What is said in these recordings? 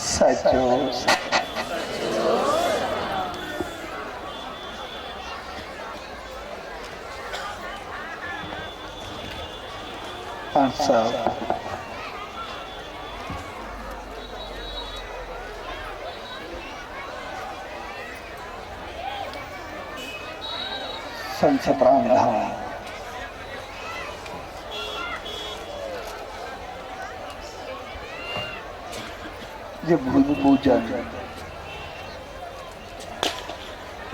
सचो पांच साहब संसद राम धाम ये भूमि पूजन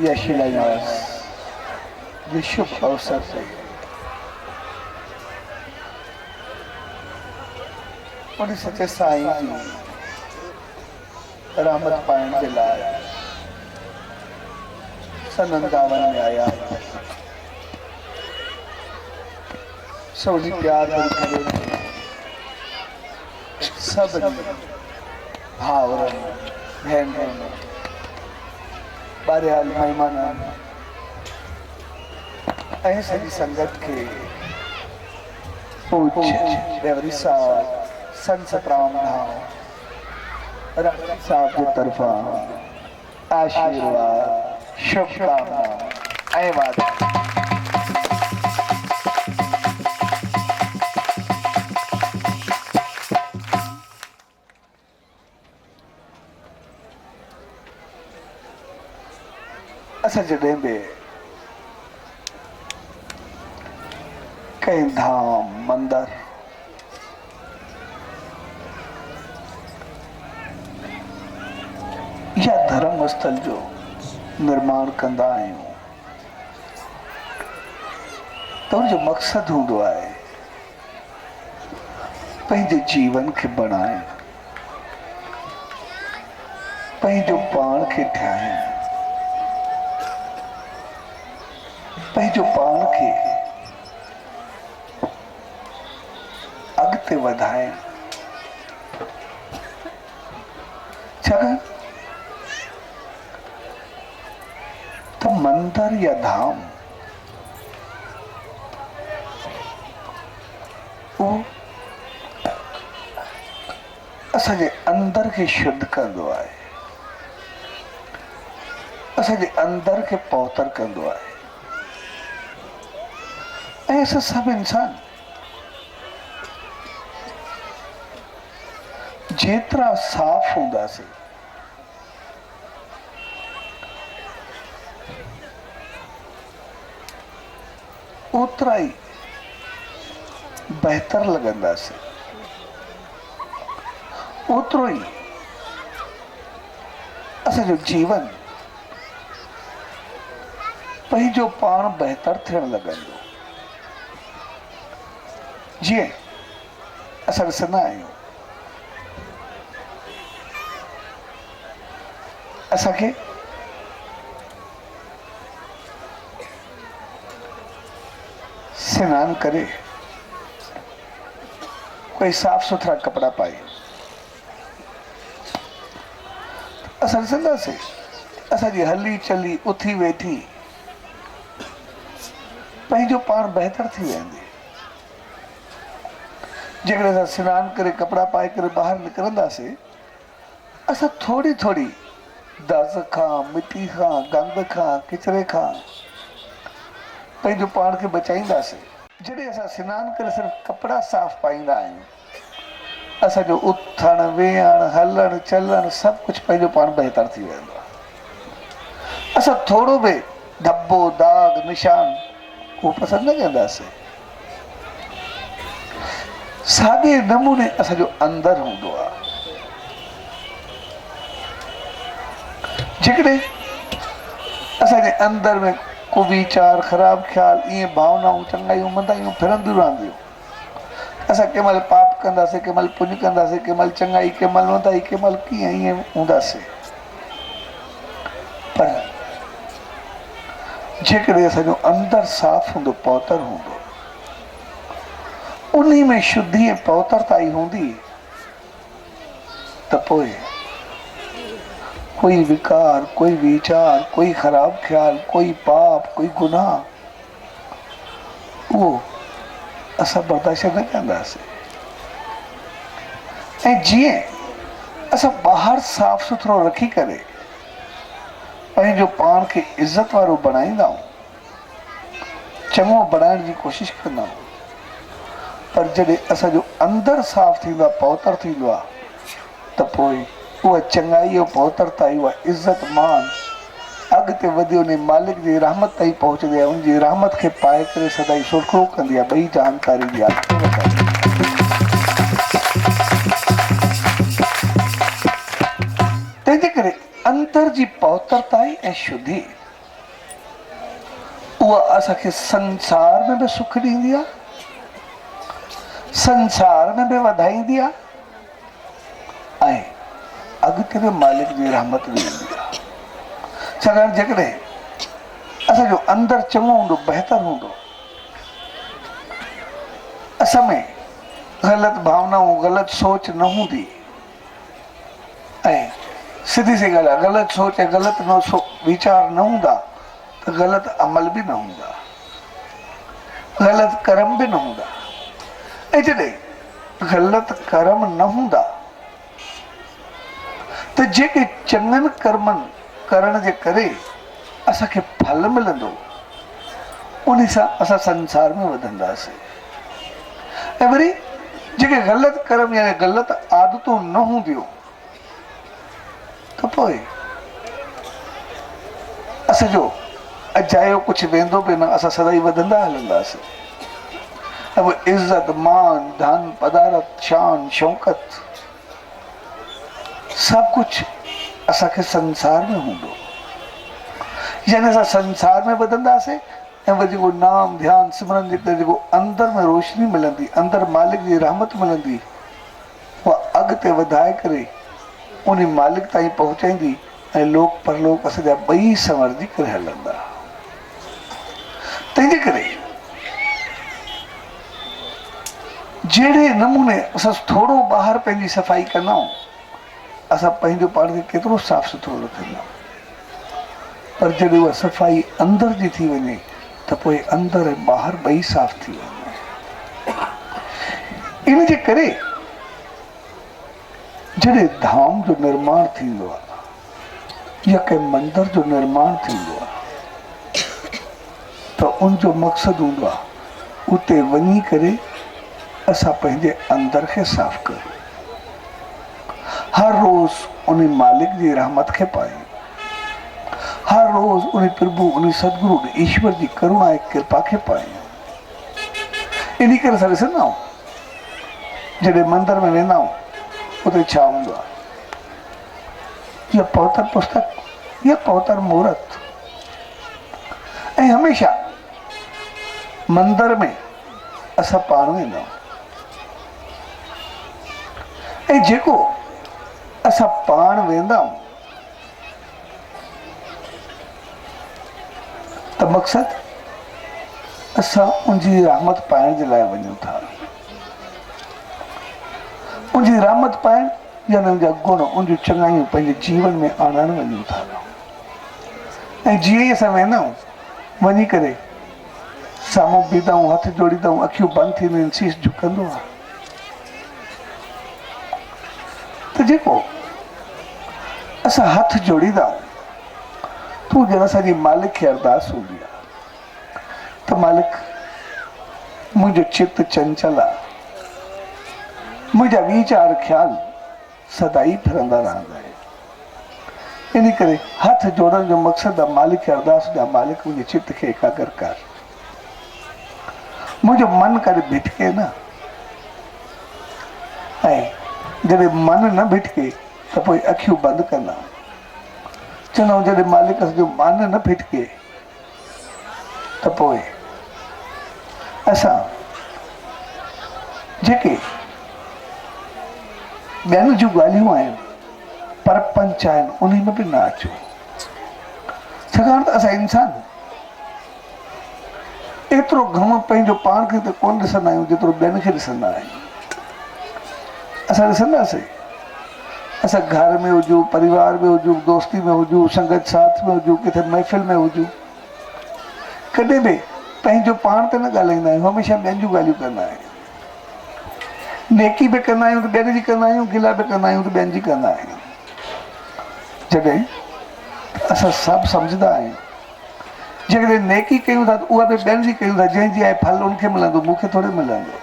या शिलान्यास ये शुभ अवसर से उन सचे साईं की रहमत पाइण के लाए सनंदावन में आया सभी प्यार करे सब भावर बहन बारे मेहमान सभी संगत के पूज्य रेवरी साहब संसद राम धाम साहब की तरफा आशीर्वाद शुभकामना वादा असां जॾहिं बि कंहिं धाम मंदिर या धर्म स्थल जो निर्माण कंदा आहियूं त उनजो मक़सदु हूंदो आहे पंहिंजे जीवन खे बणाइण पंहिंजो पाण खे ठाहिण पंहिंजो पाण खे अॻिते वधाइण छाकाणि त मंदिर या धाम उहो असांजे अंदर खे शुद्ध कंदो आहे असांजे अंदर खे पवित्र कंदो आहे ऐं असां सभु इंसान जेतिरा साफ़ हूंदासीं ओतिरा ई बहितर लॻंदासीं ओतिरो ई असांजो जीवन पंहिंजो पाण बहितर थियण लॻंदो जीअं असां ॾिसंदा आहियूं असांखे स्नान करे कोई साफ सुथरा कपड़ा पाए असां ॾिसंदासीं असांजी हली चली उथी वेठी पंहिंजो पाण बहितर थी वेंदी जेकॾहिं असां सनान करे कपड़ा पाए करे ॿाहिरि निकिरंदासीं असां थोरी थोरी दज़ खां मिटी खां गंद खां किचिरे खां पंहिंजो पाण खे बचाईंदासीं जॾहिं असां सनान करे सिर्फ़ु कपड़ा साफ़ पाईंदा आहियूं असांजो उथण वेहण हलण चलण सभु कुझु पंहिंजो पाण बहितर थी वेंदो आहे असां थोरो बि धब्बो दाग निशान उहो पसंदि न कंदासीं साॻे नमूने असांजो अंदरि हूंदो आहे जेकॾहिं असांजे अंदरि में को वीचार ख़राबु ख़्याल ईअं भावनाऊं चङायूं मंदायूं फिरंदियूं रहंदियूं असां कंहिं महिल पाप कंदासीं कंहिं महिल पुञ कंदासीं कंहिं महिल चङाई कंहिं महिल मंदाई कंहिं महिल कीअं ईअं हूंदासीं पर जेकॾहिं असांजो अंदरि साफ़ हूंदो पवित्र हूंदो उन में शुद्धि ऐं पवित्रता ई हूंदी त पोइ कोई विकार कोई विचार कोई ख़राब ख्याल कोई पाप कोई गुनाह वो असां बर्दाश्त न कंदासीं ऐं जीअं असां ॿाहिरि साफ़ सुथरो रखी करे पंहिंजो पाण खे इज़त वारो बणाईंदा आहियूं, चङो बणाइण जी कोशिशि कंदा आहियूं, पर जॾहिं असांजो अंदरि साफ़ थींदो आहे, पवित्र थींदो आहे, त पोइ उहा चङाई, पवित्रता, उहा इज़त मान अॻिते वधी उन मालिक जी रहमत ताईं पहुचंदी आहे, उनजी रहमत खे पाए करे सदाई सुरखो कंदी आहे। ॿई जानकारी जी आहे। तंहिंजे करे अंदर जी पवित्रता ऐं शुद्धि उहा असांखे संसार में बि सुख ॾींदी आहे, संसार में बि वधाईंदी आहे ऐं अॻिते बि मालिक जी रहमत बि ॾींदी आहे। छाकाणि जेकॾहिं असांजो अंदरि चङो हूंदो, बहितर हूंदो, असां में ग़लति भावनाऊं, ग़लति सोच न हूंदी, ऐं सिधी सी ॻाल्हि आहे, ग़लति सोच ऐं ग़लति वीचार न हूंदा त ग़लति अमल बि न हूंदा, ग़लति कर्म बि न हूंदा। ऐं जॾहिं ग़लति कर्म न हूंदा त जेके चङनि कर्मनि करण जे करे असांखे फल मिलंदो, उन सां असां संसार में वधंदासीं। ऐं वरी जेके ग़लति कर्म यानी ग़लति आदतूं न हूंदियूं त पोइ असांजो अजायो कुझु वेंदो बि न, असां सदाई वधंदा हलंदासीं। ऐं उहो इज़त, मान, धन, पदारत, शान, शौक़त सभु कुझु असांखे संसार में हूंदो, यानी असां संसार में वधंदासीं। ऐं वरी जेको नाम, ध्यानु, सिमरन जे करे जेको अंदरि में रोशनी मिलंदी, अंदरि मालिक जी रहमत मिलंदी, उहा अॻिते वधाए करे उन मालिक ताईं पहुचाईंदी ऐं लोक परलोक असांजा ॿई संवरजी करे हलंदा। तंहिंजे करे जहिड़े नमूने असां थोरो ॿाहिरि पंहिंजी सफ़ाई कंदा आहियूं, असां पंहिंजो पाण खे केतिरो साफ़ सुथरो रखंदा आहियूं, पर जॾहिं उहा सफ़ाई अंदरि जी थी वञे त पोइ अंदरि ऐं ॿाहिरि ॿई साफ़ थी वञे। इन जे करे जॾहिं धाम जो निर्माण थींदो आहे या कंहिं मंदर जो निर्माण थींदो आहे त उनजो मक़सदु हूंदो आहे उते वञी करे असां पंहिंजे अंदर खे साफ़ करूं, हर रोज़ उन मालिक जी रहमत खे पायूं, हर रोज़ उन प्रभु, उन सदगुरु, ईश्वर जी करुणा ऐं कृपा खे पायूं। इन करे असां ॾिसंदा आहियूं जॾहिं मंदर में वेंदा आहियूं उते छा हूंदो आहे, इहा पवित्र पुस्तक, इहा पवित्र मुहूर्त। ऐं हमेशह मंदर में असां पाण वेंदा आहियूं ऐं जेको असां पाण वेंदा आहियूं त मक़सदु असां उनजी रहमत पाइण जे लाइ वञूं था। उनजी रहमत पाइण या उनजा गुण, उनजूं चङाइयूं पंहिंजे जीवन में आणण वञूं था। ऐं जीअं ई असां वेंदा आहियूं, वञी करे साम्हूं बीहंदा आहियूं, हथ जोड़ींदा आहियूं, अखियूं बंदि थींदियूं आहिनि, शीश झुकंदो आहे, त जेको असां हथ जोड़ींदा आहियूं तूं ॼण असांजी मालिक खे अरदास हूंदी आहे त मालिक मुंहिंजो चित चंचल आहे, मुंहिंजा वीचार ख़्याल सदाई फिरंदा रहंदा आहिनि। इन करे हथ जोड़ण जो मक़सदु आहे मालिक खे अरदास हुजे, मालिक मुंहिंजे चित खे एकाग्र कर, मुंहिंजो मन करे भिटके न। ऐं जॾहिं मन न भिटके त पोइ अखियूं बंदि कंदा, चवंदा जॾहिं मालिक जो मन न भिटके त पोइ असां जेके ॿियनि जूं ॻाल्हियूं आहिनि, परपंच आहिनि, उन में बि न अचो। छाकाणि त असां इंसान एतिरो घणो पंहिंजो पाण खे त कोन ॾिसंदा आहियूं जेतिरो ॿियनि खे ॾिसंदा आहियूं। असां ॾिसंदासीं, असां घर में हुजूं, परिवार में हुजूं, दोस्ती में हुजूं, संगत साथ में हुजूं, किथे महफ़िल में हुजूं, कॾहिं बि पंहिंजो पाण ते न ॻाल्हाईंदा आहियूं, हमेशह ॿियनि जूं ॻाल्हियूं कंदा आहियूं। नेकी भी कंदा आहियूं त ॿियनि जी कंदा आहियूं, गिला भी कंदा आहियूं त ॿियनि जी कंदा आहियूं। जॾहिं असां सभु सम्झंदा आहियूं जेकॾहिं नेकी कयूं था त उहा बि ॿियनि जी कयूं था, जंहिंजी आहे फल उनखे मिलंदो, मूंखे थोरी मिलंदो।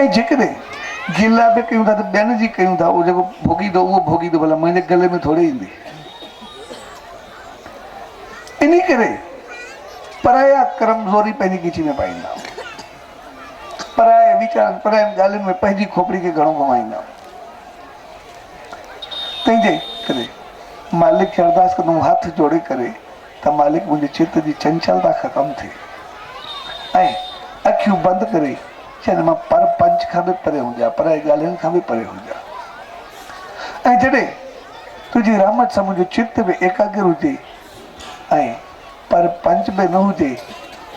ऐं जेकॾहिं गिला बि कयूं था त ॿियनि जी कयूं था, उहो जेको भोगींदो उहो भोगींदो, भला मुंहिंजे गले में थोरी ईंदी। इन करे पराया कमज़ोरी पंहिंजी ॻिची में पाईंदा, पराया वीचार, परायनि ॻाल्हियुनि में पंहिंजी खोपड़ी खे घणो घुमाईंदा। तंहिंजे करे मालिक खे अरदास कंदो, हथ जोड़े करे त मालिक मुंहिंजे चित्त जी चंचलता ख़तमु थिए ऐं अखियूं बंदि करे चवंदो मां पर पंच खां बि परे हुजां, पराई ॻाल्हियुनि खां बि परे हुजां। ऐं जॾहिं तुंहिंजी रहमत सां मुंहिंजो चित्त बि एकाग्र हुजे ऐं पर पंच बि न हुजे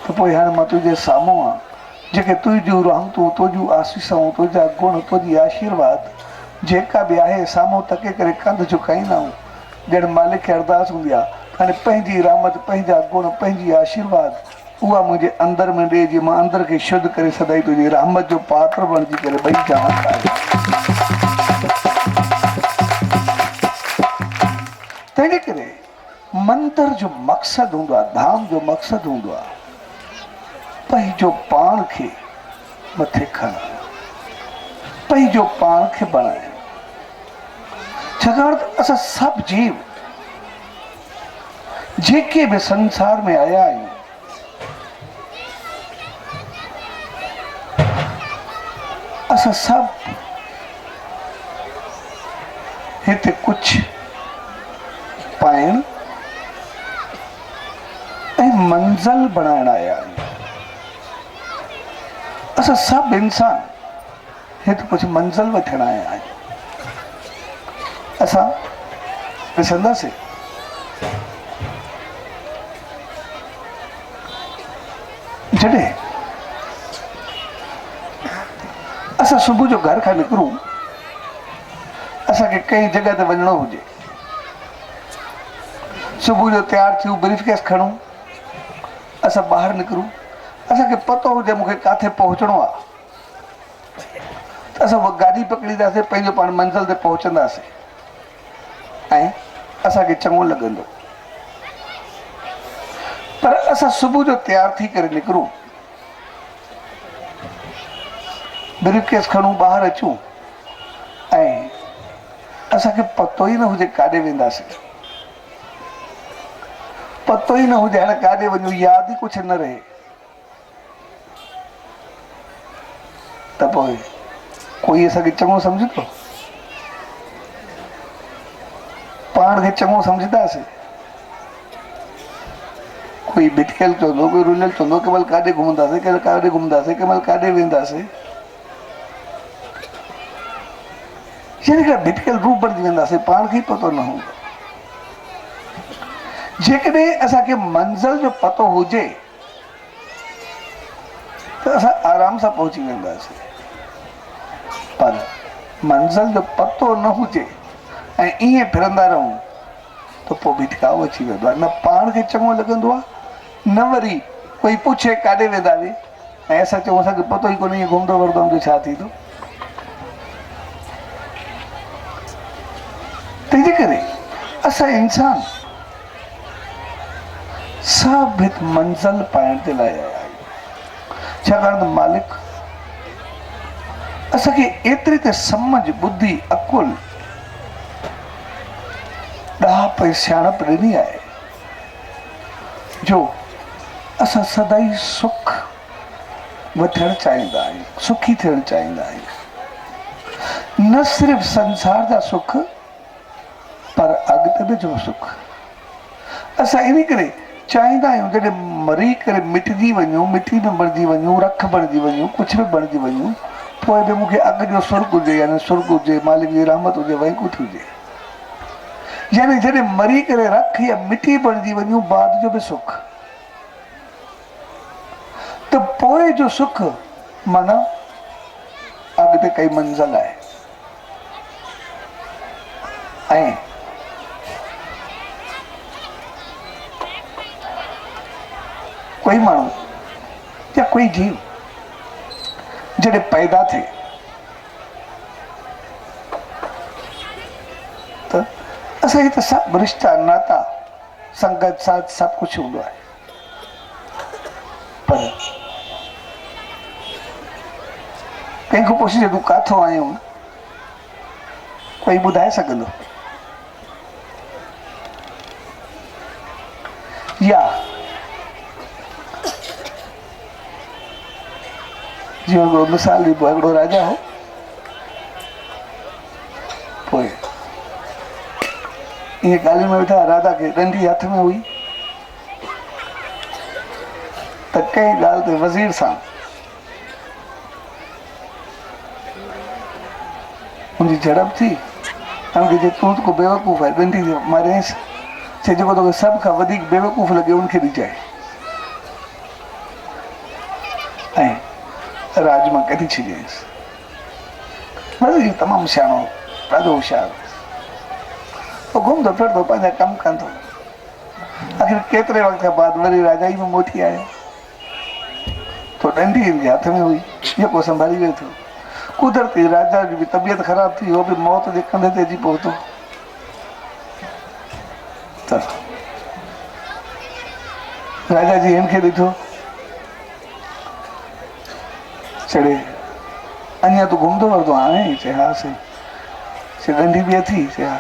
त पोइ हाणे मां तुंहिंजे साम्हूं आहियां, जेके तुंहिंजूं रहमतूं, तुंहिंजूं आसीसूं, तुंहिंजा गुण, तुंहिंजी आशीर्वाद जेका बि आहे साम्हूं तके करे कंध झुकाईंदा आहियूं। ॼण मालिक खे अरदास हूंदी आहे हाणे पंहिंजी रहमत, पंहिंजा गुण, पंहिंजी आशीर्वाद उहा मुंहिंजे अंदरि में ॾे, जीअं मां अंदरि खे शुद्ध करे सदाई तुंहिंजी रहमत जो पात्र बणिजी करे ॿई जहान आहे। तंहिंजे करे मंदर जो मक़सदु हूंदो आहे, धाम जो मक़सदु हूंदो आहे पंहिंजो पाण खे मथे खणणु, पंहिंजो पाण खे बणाइणु। छाकाणि त असां सभु जीव जेके बि संसार में आया आहियूं असां सभु हिते कुझु पाइण ऐं मंज़िल बणाइण आया आहियूं। असां सभु इंसान हिते कुझु मंज़िल वठण आया आहियूं। असां ॾिसंदासीं जॾहिं असां सुबुह जो घर खां निकिरूं, असांखे कंहिं जॻह ते वञिणो हुजे, सुबुह जो तयारु थियूं, ब्रीफकेस खणूं, असां ॿाहिरि निकिरूं, असांखे पतो हुजे मूंखे किथे पहुचणो आहे त असां उहा गाॾी पकड़ींदासीं, पंहिंजो पाण मंज़िल ते पहुचंदासीं ऐं असांखे चङो लॻंदो। पर असां सुबुह जो तयारु थी करे निकिरूं, ब्रीफकेस खणूं, ॿाहिरि अचूं ऐं असांखे पतो ई न हुजे काॾे वेंदासीं, पतो ई न हुजे हाणे काॾे वञूं, यादि ई कुझु न रहे, त पोइ कोई असांखे चङो सम्झंदो? पाण खे चङो सम्झंदासीं? कोई भिटकियल चवंदो, कोई रुलियल चवंदो, कंहिं महिल काॾे घुमंदासीं, कंहिं महिल काॾे घुमंदासीं, कंहिं महिल काॾे वेंदासीं, यानी कि भिटकियल रूप बणिजी वेंदासीं, पाण खे ई पतो न हूंदो। जेकॾहिं असांखे मंज़िल जो पतो हुजे त असां आराम सां पहुची वेंदासीं, पर मंज़िल जो पतो न हुजे ऐं ईअं फिरंदा रहूं त पोइ भिटकाव अची वेंदो आहे। न पाण खे चङो लॻंदो आहे, न वरी कोई पुछे काॾे वेंदा वे ऐं असां चऊं असांखे पतो ई कोन्हे, ईअं घुमंदो वरंदो जो छा थींदो। तंहिंजे करे असां इंसान सभु हिकु मंज़िल पाइण जे लाइ आया आहियूं। छाकाणि त मालिक असांखे एतिरी त सम्झ, बुद्धि, अकुल, ॾाप ऐं सियाणप ॾिनी आहे जो असां सदाई सुख वठणु चाहींदा आहियूं, सुखी थियणु चाहींदा आहियूं। न सिर्फ़ु संसार जा सुख पर अॻिते बि जो सुख। असां इन करे चाहींदा आहियूं जॾहिं मरी करे मिटिजी वञूं, मिटी में बणिजी वञूं, रख बणिजी वञूं, कुझु बि बणिजी वञूं, पोइ बि मूंखे अॻु जो सुर्ग हुजे, यानी सुर्ग हुजे, मालिक जी रहमत हुजे, वैकुंठ हुजे। यानी जॾहिं मरी करे रख या मिटी बणिजी वञूं, बाद जो बि सुख। त पोइ जो सुख माना अॻिते काई मंज़िल आहे। ऐं कोई माण्हू या कोई जीव जॾहिं पैदा थिए त असांखे त सभु रिश्ता नाता संगत साथ सभु कुझु हूंदो आहे, पर कंहिंखां पुछिजे तूं किथां आयो आहीं, कोई ॿुधाए सघंदो? या जीअं हिकिड़ो मिसाल ॾिबो आहे, हिकिड़ो राजा हो, पोइ इहे ॻाल्हियुनि में वेठा, राजा खे ॾंडी हथ में हुई त कंहिं ॻाल्हि ते वज़ीर सां उनजी झड़प थी ऐं उनखे तूं को बेवकूफ़ आहे, ॾंडी मारियसि, चए जेको तोखे सभ खां वधीक बेवकूफ़ लॻे उनखे ॾिजाए, ऐं राज मां कढी छॾियसि। वज़ीर तमामु सियाणो, ॾाढो होशियारु, पोइ घुमंदो फिरंदो पंहिंजा कमु कंदो। आख़िर केतिरे वक़्त खां बाद वरी राजाई में मोटी आयो, तो ॾंडी हिनजे हथ में हुई, जेको संभाली वेठो। कुदरती राजा जी बि तबियत ख़राब थी, उहो बि मौत जे कंधे ते अची पहुतो। त राजा जी हिनखे ॾिठो, चढ़े अञा तूं घुमंदो वरतो हाणे? चए हा साईं। चए ॾंडी बि अथी? चए हा।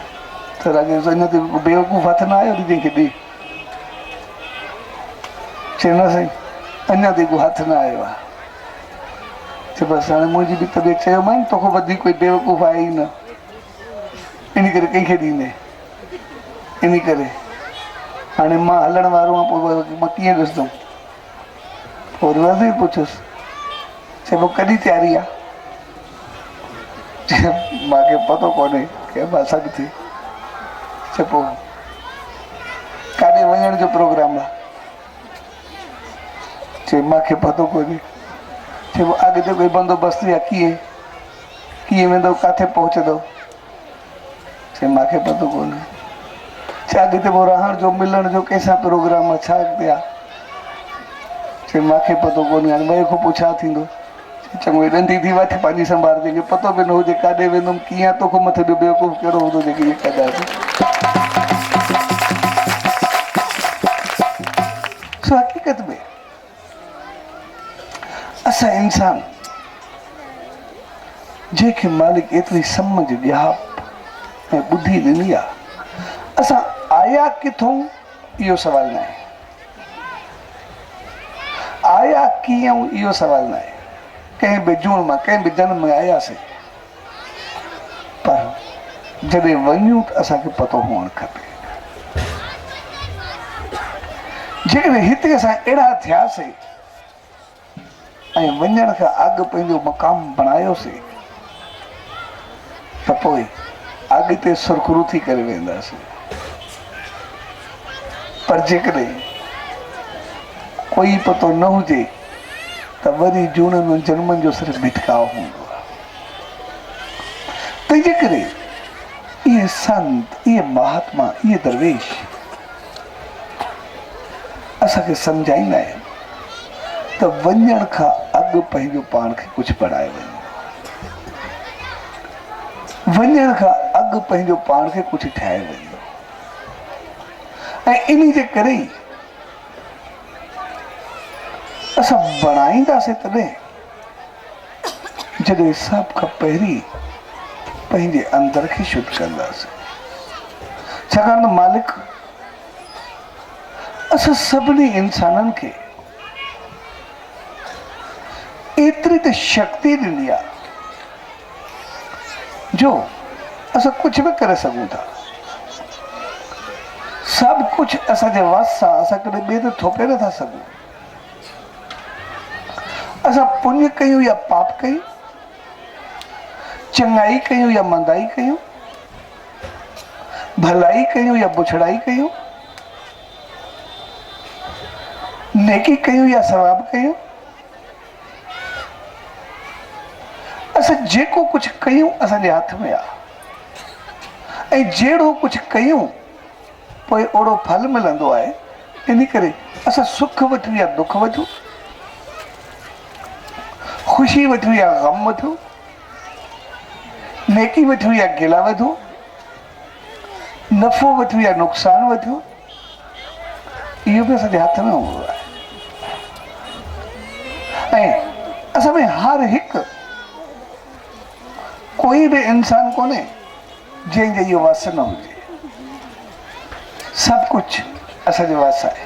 त राजा अञा त बेवकूफ़ हथ न आयो जंहिंखे ॾे? चए न साईं, अञा ताईं को हथ न आयो आहे। चए बसि हाणे मुंहिंजी बि तबियत, चयोमांइ तोखां वधीक कोई बेवकूफ़ आहे ई न, इन करे कंहिंखे ॾींदे, इन करे हाणे मां हलण वारो आहियां, पोइ मां कीअं ॾिसंदुमि? पोइ वज़ीर पुछियुसि, चए पोइ कॾहिं तयारी आहे? चए मूंखे पतो कोन्हे की मां सघ थी। चए पोइ काॾे वञण जो प्रोग्राम आहे? चए मूंखे पतो कोन्हे। चए पोइ अॻिते कोई बंदोबस्तु आहे? कीअं वेंदो, किथे पहुचंदो? चए मूंखे पतो कोन्हे। चए अॻिते पोइ रहण जो, मिलण जो कंहिंसां प्रोग्राम आहे, छा अॻिते आहे? चए मूंखे पतो कोन्हे, हाणे ॿिए खां पुछा थींदो। चङो ॾंडी थी वठ पंहिंजी संभाल, जंहिंखे पतो बि न हुजे काॾे वेंदुमि, कीअं तोखां मथे ॿियो बेवकूफ़ कहिड़ो हूंदो जेके इहे कंदासीं। सो हक़ीक़त में असां इंसान जंहिंखे मालिक एतिरी सम्झ ॼाप ऐं ॿुधी ॾिनी आहे, असां आया किथां इहो सवाल न आहे, आया कीअं इहो सवाल न आहे। कंहिं बि जूण मां, कंहिं बि जनम में आयासीं, पर जॾहिं वञूं त असांखे पतो हुअणु खपे। जेकॾहिं हिते असां अहिड़ा थियासीं ऐं वञण खां अॻु पंहिंजो मक़ाम बणायोसीं, त पोइ अॻिते सुरखरू थी करे वेंदासीं। पर जेकॾहिं कोई पतो न हुजे त वरी जूणनि ऐं जनमनि जो सिर्फ़ु भिटकाव हूंदो आहे। तंहिंजे करे इहे संत, इहे महात्मा, इहे दरवेश असांखे सम्झाईंदा आहिनि त वञण खां अॻु पंहिंजो पाण खे कुझु बणाए वञो, वञण खां अॻु पंहिंजो पाण खे कुझु ठाहे वञो। ऐं इन जे करे ई असां बणाईंदासीं तॾहिं जॾहिं सभ खां पहिरीं पंहिंजे अंदर खे शुद्ध कंदासीं। छाकाणि त मालिक असां सभिनी इंसाननि खे एतिरी त शक्ति ॾिनी आहे जो असां कुझु बि करे सघूं था। सभु कुझु असांजे वस सां असां कॾहिं ॿिए ते थोपे नथा सघूं। असां पुण्य कयूं या पाप कयूं, चङाई कयूं या मंदाई कयूं, भलाई कयूं या बुछड़ाई कयूं, नेकी कयूं या सवाब कयूं, असां जेको कुझु कयूं असांजे हथ में आहे। ऐं जहिड़ो कुझु कयूं पोइ ओड़ो फल मिलंदो आहे। इन करे असां सुख वठूं या दुख वठूं, ख़ुशी वठूं या ग़म वठूं, नेकी वठूं या गिला वठूं, नफ़ो वठूं या नुक़सान वठूं, इहो बि असांजे हथ में हूंदो आहे। ऐं असां में हर हिकु कोई भी इंसान कोन्हे जंहिंजे इहो वस न हुजे। सभु कुझु असांजे वस आहे।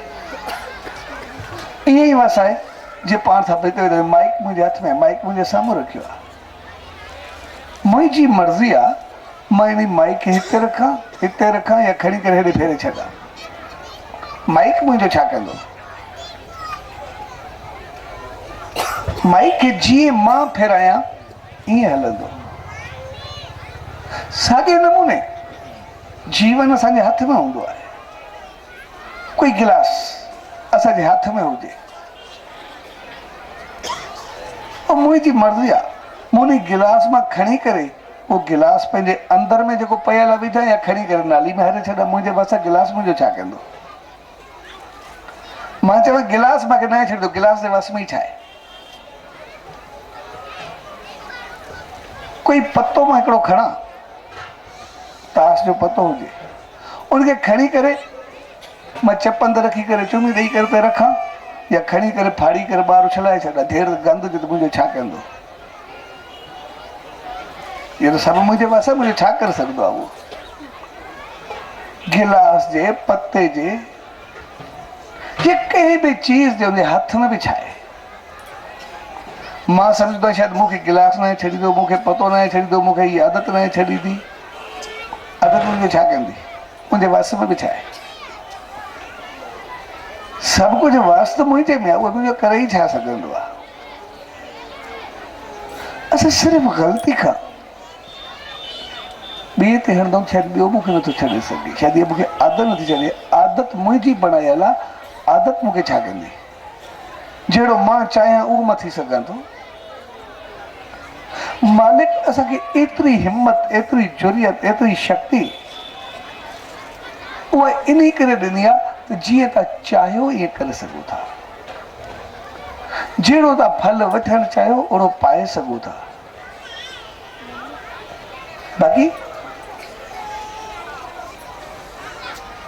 ईअं ई वस आहे जे पाण सां पिते माइक मुंहिंजे हथ में, माइक मुंहिंजे साम्हूं रखियो आहे। मुंहिंजी मर्ज़ी आहे मां इन माइक खे हिते रखां या खणी करे हेॾे फेरे छॾां। माइक मुंहिंजो छा कंदो? माइक खे जीअं मां फेरायां ईअं हलंदो। साॻे नमूने जीवन असांजे हथ में हूंदो आहे। कोई गिलास असांजे हथ में हुजे, और मुंहिंजी मर्ज़ी आहे मूं उन गिलास मां खणी करे उहो गिलास पंहिंजे अंदर में जेको पयल आहे विझां या खणी करे नाली में हरे छॾां। मुंहिंजे वस गिलास मुंहिंजो छा कंदो? मां चवां गिलास मूंखे न छॾींदो, गिलास जे वस में ई छा आहे? कोई पतो मां हिकिड़ो खणा, ताश जो पतो हुजे, उनखे खणी करे मां चप अंदरि रखी करे चुमी ॾेई करे पे रखां या खणी करे फाड़ी करे ॿाहिरि उछलाए छॾां, देरि गंद जो त मुंहिंजो छा कंदो? इहो त सभु मुंहिंजे वस आहे, मुंहिंजो छा करे सघंदो आहे उहो? गिलास जे, पते जे, या कंहिं बि चीज़ जे उनजे हथ में बि छा आहे? मां सम्झंदो आहियां शायदि मूंखे गिलास न छॾींदो, मूंखे पतो न छॾींदो, मूंखे इहा आदत न छॾींदी। आदत मुंहिंजो छा कंदी? मुंहिंजे वस में बि छा आहे? सभु कुझु वस त मुंहिंजे में आहे, उहो मुंहिंजो करे ई छा सघंदो आहे? असां सिर्फ़ु ग़लती खां ॿिए ते हणंदमि, शायदि ॿियो मूंखे नथो छॾे सघे, शायदि इहा मूंखे आदत नथी छॾे। आदत मुंहिंजी बणायल आहे, आदत मूंखे छा कंदी? जहिड़ो मां चाहियां उहो मां थी सघां थो। मालिक असांखे एतिरी हिम्मत, एतिरी जुरियत, एतिरी शक्ति उहा इन करे ॾिनी आहे त जीअं तव्हां चाहियो ईअं करे सघो था। जहिड़ो तव्हां फल वठणु चाहियो ओड़ो पाए सघो था। बाक़ी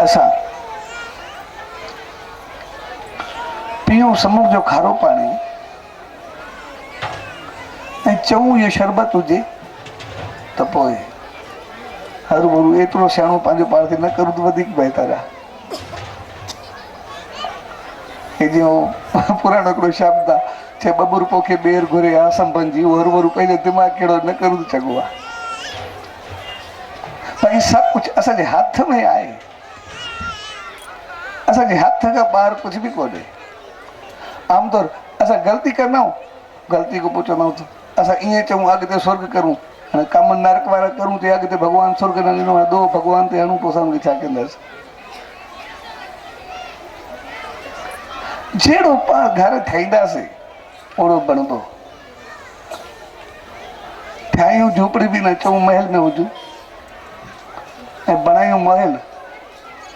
असां पीऊं समुंड जो खारो पाणी ऐं चऊं इहो शरबत हुजे त पोइ हरू भरू एतिरो सियाणो पंहिंजो पाण खे न करूं त वधीक बहितर आहे। हे जीअं पुराणो हिकिड़ो शब्द आहे, चए बबूर पोखे ॿेर घुरे हा संभंजी, उहो हरू भरू पंहिंजो दिमाग़ कहिड़ो न करूं त चङो आहे। बाक़ी सभु कुझु असांजे हथ में आहे। असांजे हथ खां ॿाहिरि कुझु बि कोन्हे। आमतौर असां ग़लती कंदा आहियूं, ग़लती खां पोइ चवंदा आहियूं असां ईअं चऊं अॻिते स्वर्ग करूं, हाणे कम नरक वारा करूं त अॻिते भॻवानु स्वर्ग न ॾिनो आहे, दो भॻवान ते हणूं, पोइ असां हुनखे छा कंदासीं? जहिड़ो पाण घर ठाहींदासीं ओड़ो बणंदो। ठाहियूं झोपड़ी बि न, चऊं महल में हुजूं, ऐं बणायूं महल,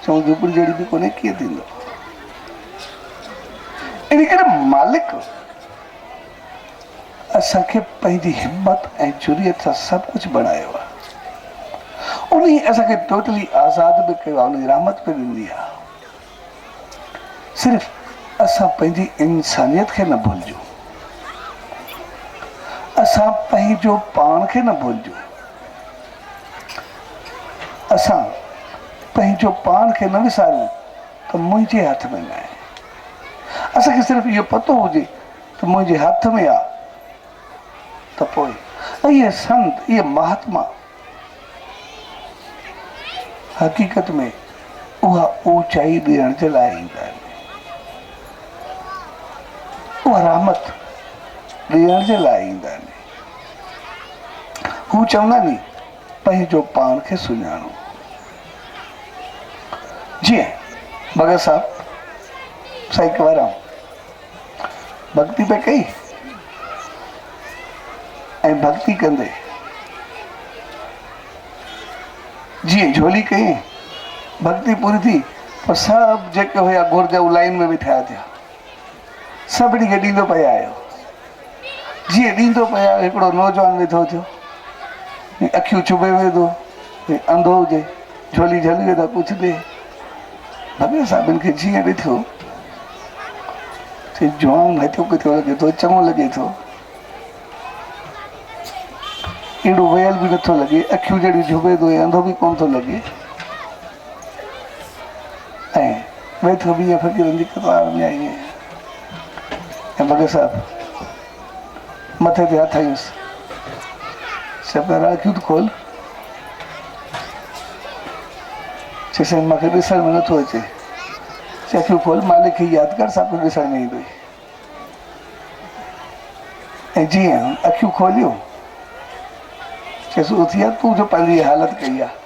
चऊं झोपड़ी जहिड़ी बि कोन्हे, कीअं थींदो? इन करे मालिक असांखे पंहिंजी हिम्मत ऐं जुरियत सां सभु कुझु बणायो आहे। उन असांखे टोटली आज़ाद बि कयो आहे, उनजी रहमत बि ॾिनी आहे। सिर्फ़ु असां पंहिंजी इंसानियत खे न भुलिजूं, असां पंहिंजो पाण खे न भुलिजूं, असां पंहिंजो पाण खे न विसारूं त मुंहिंजे हथ में न आहे। असांखे सिर्फ़ु इहो पतो हुजे त मुंहिंजे हथ में आहे त पोइ इहे संत, इहे महात्मा हक़ीक़त में उहा ऊचाई ॾियण जे लाइ ईंदा आहिनि, उहा रहमत ॾियण जे लाइ ईंदा आहिनि। हू चवंदा नी पंहिंजो पाण खे सुञाणो। जीअं भगत साहब साईं कंवरराम भक्ति पे कई ऐं भक्ति कंदे जीअं झोली कई, भक्ति पूरी थी, पर सभु जेके हुया घुर्ज लाइन में बीठा थिया, सभिनी खे ॾींदो पिया आयो। जीअं ॾींदो पिया हिकिड़ो नौजवान वेठो थियो, अखियूं चुभे वेंदो, अंधो हुजे, झोली झली वेंदा पुछंदे भॻे साहिबनि खे जीअं ॾिठो चई जवान हथियो किथे लॻे थो, चङो लॻे थो, अहिड़ो वयल बि नथो लॻे, अखियूं जहिड़ी झुबे थो, अंधो बि कोन थो लॻे, ऐं वेठो बि फ़क़ीरनि जी कतार में आई ऐं भॻे साहिबु मथे ते हथ हयुसि, चए अखियूं त खोल, चए साईं मूंखे ॾिसण में नथो अचे, चए अखियूं खोल, मालिक खे यादि कर, सभु कुझु ॾिसण में ईंदो। ऐं जीअं अखियूं खोलियूं चएसि उथी आहे, तूं जो पंहिंजी हालत कई आहे।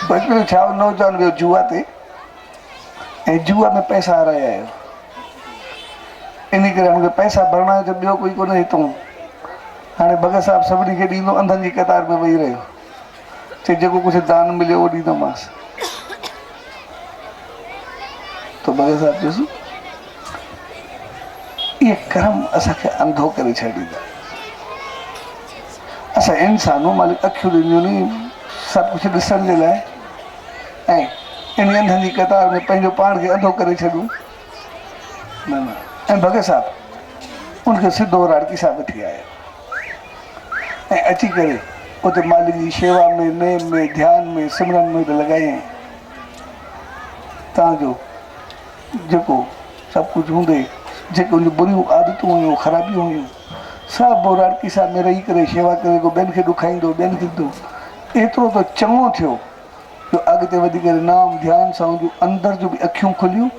हिकिड़ो छा नौजवान वियो जुआ ते ऐं जुआ में पैसा हाराए आयो, इन करे मूंखे पैसा भरणा जो ॿियो कोई कोन्हे हितां, हाणे भॻत साहिबु सभिनी खे ॾींदो, अंधनि जी कतार में वेही रहियो, चए जेको कुझु दान मिलियो उहो ॾींदोमांसि। तो भॻत साहिबु चयोसि इहे कर्म असांखे अंधो करे छॾींदा, असां इंसानो मालिक अखियूं ॾिनियूं नी सभु कुझु ॾिसण जे लाइ, ऐं इन अंधनि जी कतार में पंहिंजो पाण खे अंधो करे छॾूं न न। ऐं भॻत साहिबु उनखे सिधो राड़की साहिबु थी आया ऐं अची करे उते मालिक जी शेवा में, नेम में, ध्यान में, सिमरन में त लॻाई, तव्हांजो जेको सभु कुझु हूंदे, जेके उन बुरियूं आदतूं हुयूं, ख़राबियूं हुयूं, सभु राड़की साहिब में रही करे शेवा करे को ॿियनि खे ॾुखाईंदो, ॿियनि खे ॾींदो, एतिरो त चङो थियो जो अॻिते वधी करे नाम ध्यान सां जूं अंदरि जूं बि अखियूं खुलियूं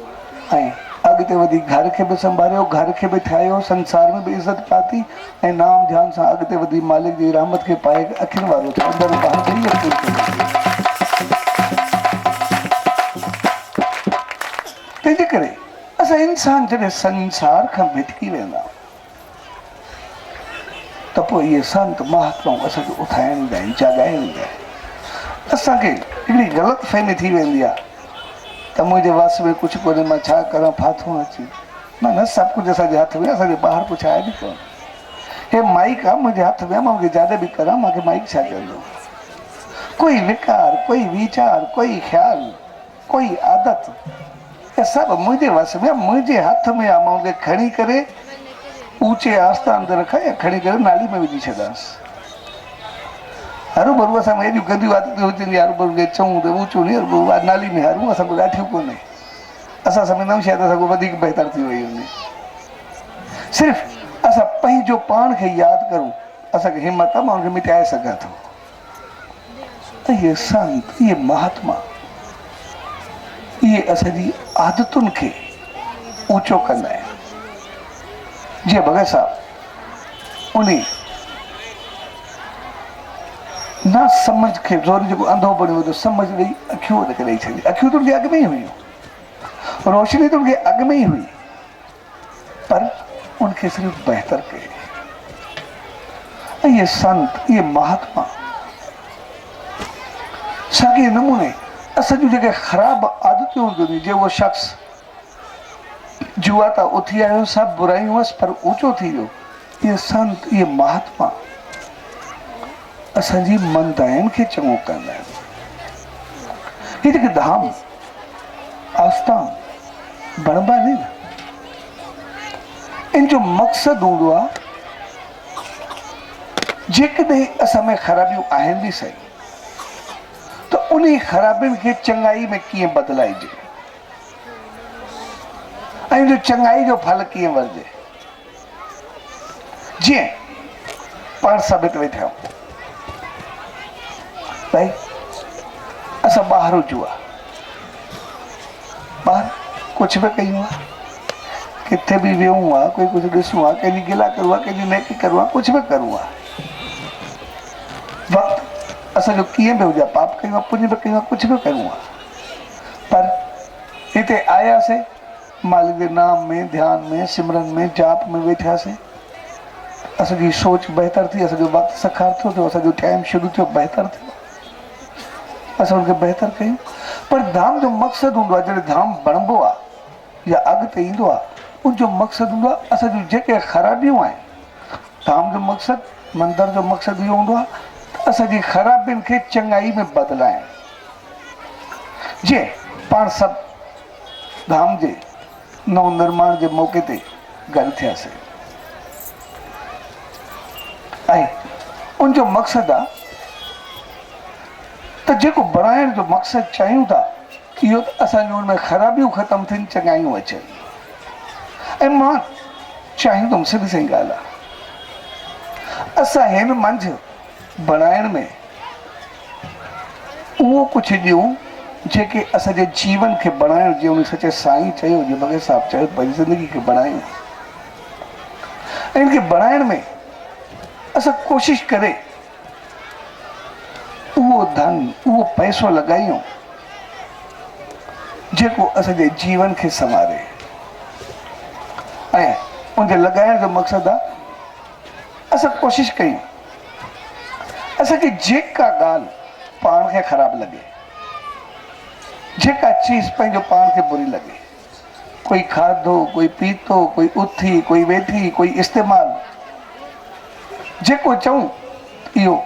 ऐं अॻिते वधी घर खे बि संभालियो, घर खे बि ठाहियो, संसार में बि इज़त पाती ऐं नाम ध्यान सां अॻिते वधी मालिक जी रहमत खे पाए अखियुनि वारो थियो, अंदरि ॿाहिरि ॿई तंहिंजे करे असां इंसान जॾहिं संसार खां भिटकी वेंदा त पोइ इहे संत महात्माऊं असांखे उथाइण ईंदा आहिनि, जाॻाइण ईंदा आहिनि। असांखे हिकिड़ी ग़लति फहमी थी वेंदी आहे त मुंहिंजे वस में कुझु कोन्हे, मां छा करां, फाथो अची, न न सभु कुझु असांजे हथ में, असांजे ॿाहिरि कुझु आहे बि कोन, हे माइक आहे मुंहिंजे हथ में, मां मूंखे जाॾे बि करां, मूंखे माइक छा कंदो, कोई विकार, कोई वीचार, कोई ख़्यालु, कोई आदत, हे सभु मुंहिंजे वस में, मुंहिंजे हथ में आहे, मां उनखे खणी करे ऊचे आस्थान ते रखां या खणी करे नाली में विझी छॾांसि। हरू भरू असां में एॾियूं गंदियूं आदतूं हुजनि, हरू भरू खे चऊं त ऊचो नी नाली में हरू, असां को ॾाठियूं कोन्हे, असां सम्झंदा शायदि असां को वधीक बहितर थी वई हूंदी। सिर्फ़ु असां पंहिंजो पाण खे यादि करूं, असांखे हिमत आहे, मां हुनखे मिटाए सघां थो। त इहे संत, इहे महात्मा, इहे असांजी आदतुनि खे ऊचो कंदा आहिनि। जीअं भॻत साहिबु उन न सम्झ खे ज़ोरी जेको अंधो बणियो त सम्झ ॾेई अखियूं हुनखे ॾेई छॾी, अखियूं त उनखे अॻु में ई हुयूं, रोशनी त उनखे अॻु में ई हुई, पर उनखे सिर्फ़ु बहितर कई। ऐं इहे संत, इहे महात्मा साॻे नमूने असां जूं जेके ख़राबु आदतूं हूंदियूं, जीअं उहो शख़्स जुआ तां उथी आयो, सभु बुरायूं हुअसि पर ऊचो थी वियो, इहे संत, इहे महात्मा असांजी मनदाइनि खे चङो कंदा आहिनि। हीअ जेके धाम आस्थान बणिबा आहिनि न, इन जो मक़सदु हूंदो आहे जेकॾहिं असां में ख़राबियूं आहिनि बि सही त उन ख़राबियुनि खे चङाई में कीअं बदिलाइजे ऐं जो चङाई जो फल कीअं वरिजे। जीअं पाण साबित वेठा आहियूं भई असां ॿाहिरि हुजूं आहे, ॿाहिरि कुझु बि कयूं आहे, किथे बि वियूं आहे, कोई कुझु ॾिसूं आहे, कंहिंजी गिला करूं आहे, कंहिंजी नेकी करूं आहे, कुझु बि करूं आहे, वक़्तु असांजो कीअं बि हुजे, पाप कयूं आहे, पुञ बि कयूं आहे, कुझु बि करूं आहे, पर हिते आयासीं मालिक जे नाम में, ध्यान में, सिमरन में, जाप में वेठासीं, असांजी सोच बहितर थी, असांजो वक़्तु सखार थियो, असांजो टाइम शुरू थियो, बहितर थियो, असां हुनखे बहितर कयूं। पर धाम जो मक़सदु हूंदो आहे, जॾहिं धाम बणिबो आहे या अॻिते ईंदो आहे उनजो मक़सदु हूंदो आहे असां जूं जेके ख़राबियूं आहिनि। धाम जो मक़सदु, मंदर जो मक़सदु इहो हूंदो आहे त असांजी ख़राबियुनि खे चङाई में बदिलाइण। जीअं पाण सभु धाम जे नव निर्माण जे मौक़े ते गॾु थियासीं ऐं उनजो मक़सदु आहे त जेको बणाइण जो मक़सदु चाहियूं था इहो त असांजो हुन में ख़राबियूं ख़तमु थियनि, चङाइयूं अचनि। ऐं मां चाहींदुमि, सिधी सही ॻाल्हि आहे, असां हिन मंझि बणाइण में उहो कुझु ॾियूं जेके असांजे जीवन खे बणाइण, जीअं उन सचे साईं चयो, जीअं भगत साहिबु चयो, पंहिंजी ज़िंदगी खे बणायूं। ऐं इनखे बणाइण में असां कोशिशि करे उहो धन, उहो पैसो लॻायूं जेको असांजे जीवन खे संवारे। ऐं उनजे लॻाइण जो मक़सदु आहे असां कोशिशि कयूं असांखे जेका ॻाल्हि पाण खे ख़राबु लॻे, जेका चीज़ पंहिंजो पाण खे बुरी लॻे, कोई खाधो, कोई पीतो, कोई उथी, कोई वेठी, कोई इस्तेमालु, जेको चऊं इहो